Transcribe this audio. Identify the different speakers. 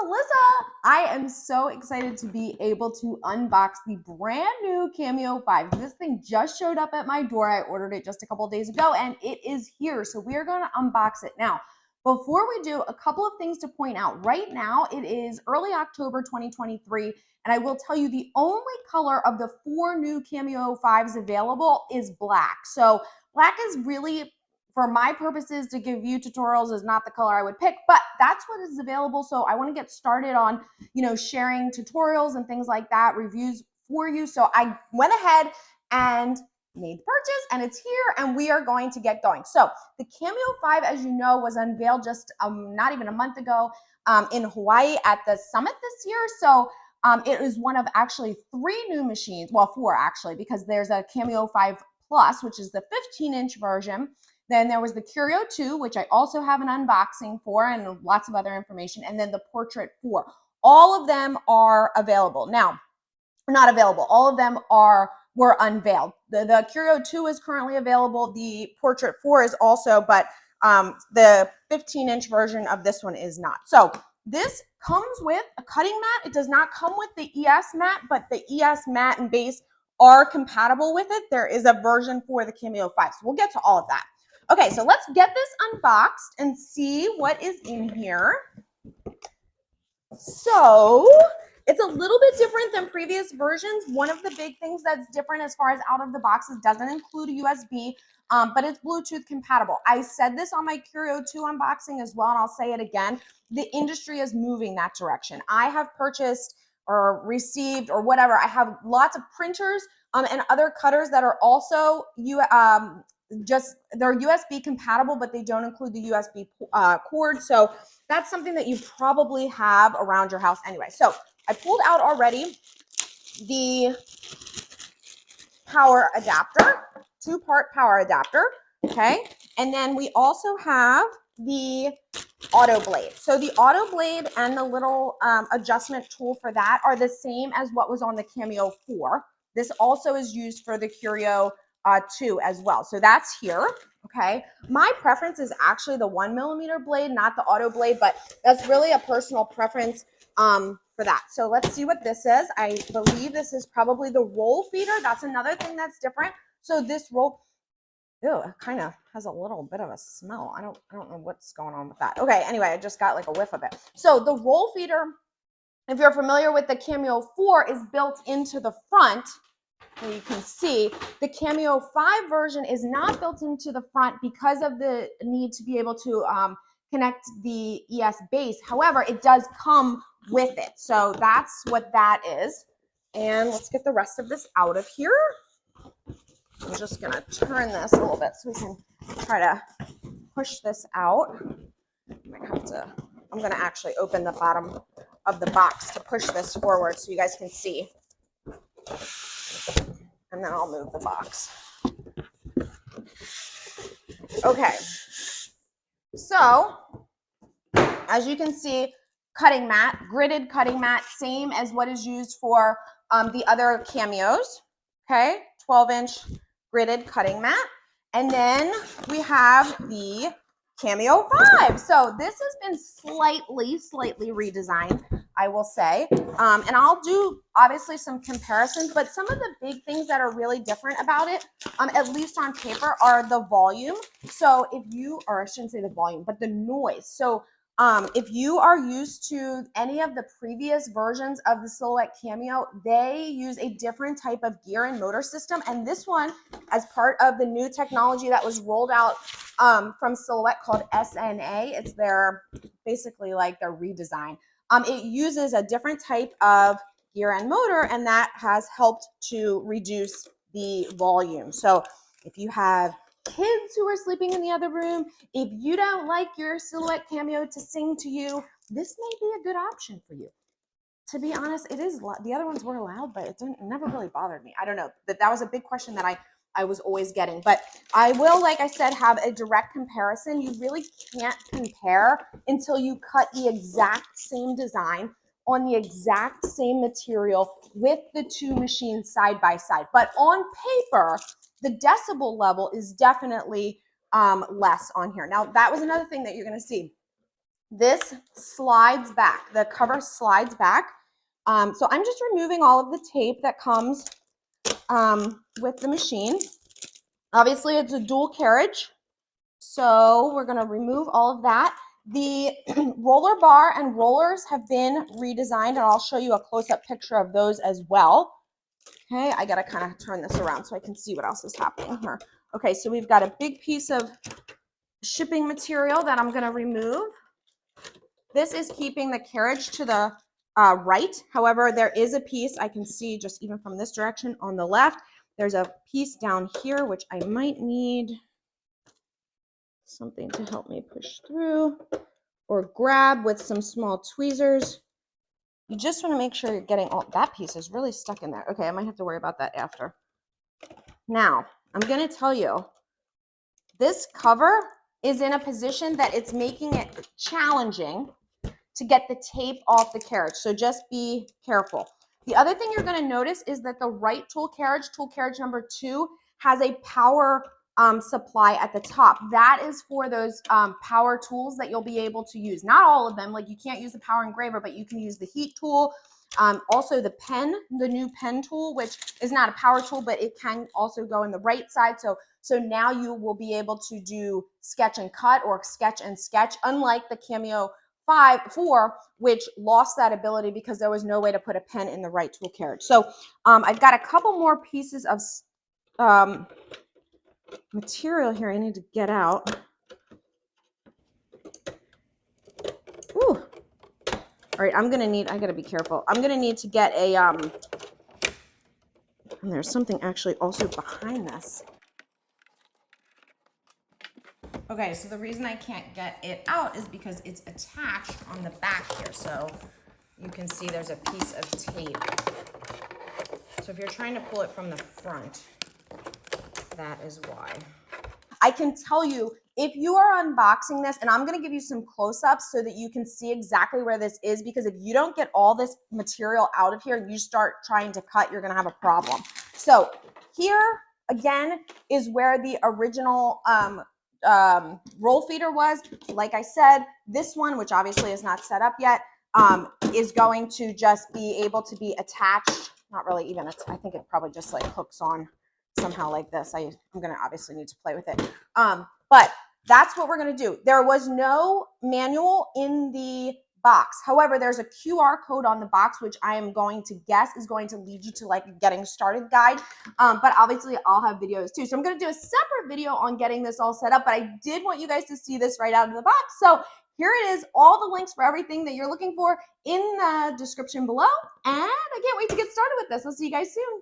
Speaker 1: Alyssa. I am so excited to be able to unbox the brand new Cameo 5. This thing just showed up at my door. I ordered it just a couple of days ago and it is here. So we are going to unbox it now. Before we do, a couple of things to point out. Right now, it is early October 2023, and I will tell you the only color of the 4 new Cameo 5s available is black. So black is really, for my purposes, to give you tutorials, is not the color I would pick, but that's what is available. So I want to get started on, sharing tutorials and things like that, reviews for you. So I went ahead and made the purchase, and it's here, and we are going to get going. So the Cameo 5, as you know, was unveiled just not even a month ago in Hawaii at the summit this year. So it is one of actually 3 new machines, well, 4 actually, because there's a Cameo 5 Plus, which is the 15-inch version. Then there was the Curio 2, which I also have an unboxing for and lots of other information. And then the Portrait 4. All of them are available. Now, not available. All of them were unveiled. The Curio 2 is currently available. The Portrait 4 is also, but the 15-inch version of this one is not. So this comes with a cutting mat. It does not come with the ES mat, but the ES mat and base are compatible with it. There is a version for the Cameo 5. So we'll get to all of that. Okay, so let's get this unboxed and see what is in here. So it's a little bit different than previous versions. One of the big things that's different as far as out of the box is doesn't include a USB, but it's Bluetooth compatible. I said this on my Curio 2 unboxing as well, and I'll say it again. The industry is moving that direction. I have purchased or received or whatever. I have lots of printers and other cutters that are also they're USB compatible, but they don't include the USB cord. So that's something that you probably have around your house anyway. So I pulled out already the power adapter, 2-part power adapter, okay? And then we also have the auto blade. So the auto blade and the little adjustment tool for that are the same as what was on the Cameo 4. This also is used for the Curio 2 as well. So that's here, okay? My preference is actually the 1mm blade, not the auto blade, but that's really a personal preference for that. So let's see what this is. I believe this is probably the roll feeder. That's another thing that's different. So this roll, ew, it kind of has a little bit of a smell. I don't know what's going on with that. Okay, anyway, I just got like a whiff of it. So the roll feeder, if you're familiar with the Cameo 4, is built into the front. And you can see the Cameo 5 version is not built into the front because of the need to be able to connect the ES base. However, it does come with it. So that's what that is. And let's get the rest of this out of here. I'm just going to turn this a little bit so we can try to push this out. I'm going to actually open the bottom of the box to push this forward so you guys can see. And then I'll move the box. Okay. So, as you can see, cutting mat, gridded cutting mat, same as what is used for the other Cameos. Okay, 12-inch gridded cutting mat. And then we have the Cameo 5. So this has been slightly redesigned, I will say. And I'll do obviously some comparisons, but some of the big things that are really different about it, at least on paper, are the volume. So if you, or I shouldn't say the volume, but the noise. So if you are used to any of the previous versions of the Silhouette Cameo, they use a different type of gear and motor system. And this one, as part of the new technology that was rolled out from Silhouette called SNA, it's their, basically like their redesign. It uses a different type of gear and motor, and that has helped to reduce the volume. So if you have kids who are sleeping in the other room, if you don't like your Silhouette Cameo to sing to you, this may be a good option for you. To be honest, it is. The other ones were loud, but it never really bothered me. I don't know. That was a big question that I was always getting. But I will, like I said, have a direct comparison. You really can't compare until you cut the exact same design on the exact same material with the 2 machines side by side. But on paper, the decibel level is definitely less on here. Now, that was another thing that you're going to see. this slides back. The cover slides back. So I'm just removing all of the tape that comes with the machine. Obviously, it's a dual carriage, so we're going to remove all of that. The roller bar and rollers have been redesigned, and I'll show you a close-up picture of those as well. Okay, I got to kind of turn this around so I can see what else is happening here. Okay, so we've got a big piece of shipping material that I'm going to remove. This is keeping the carriage to the right. However, there is a piece I can see just even from this direction on the left. There's a piece down here, which I might need something to help me push through or grab with some small tweezers. You just want to make sure you're getting all that piece is really stuck in there. Okay, I might have to worry about that after. Now, I'm going to tell you, this cover is in a position that it's making it challenging to get the tape off the carriage. So just be careful. The other thing you're going to notice is that the right tool carriage number 2, has a power supply at the top. That is for those power tools that you'll be able to use. Not all of them, like you can't use the power engraver, but you can use the heat tool. Also the pen, the new pen tool, which is not a power tool, but it can also go in the right side. So now you will be able to do sketch and cut or sketch and sketch, unlike the Cameo 4, which lost that ability because there was no way to put a pen in the right tool carriage. So I've got a couple more pieces of material here I need to get out. Ooh. All right, I gotta be careful. I'm gonna need to get a, and there's something actually also behind this. Okay, so the reason I can't get it out is because it's attached on the back here. So you can see there's a piece of tape. So if you're trying to pull it from the front, that is why. I can tell you, if you are unboxing this, and I'm going to give you some close-ups so that you can see exactly where this is, because if you don't get all this material out of here and you start trying to cut, you're going to have a problem. So here, again, is where the original roll feeder was. Like I said, this one, which obviously is not set up yet, is going to just be able to be attached. Not really even, I think it probably just like hooks on somehow like this. I'm going to obviously need to play with it. But that's what we're going to do. There was no manual in the box. However, there's a QR code on the box, which I am going to guess is going to lead you to like a getting started guide. But obviously I'll have videos too. So I'm going to do a separate video on getting this all set up, but I did want you guys to see this right out of the box. So here it is, all the links for everything that you're looking for in the description below. And I can't wait to get started with this. I'll see you guys soon.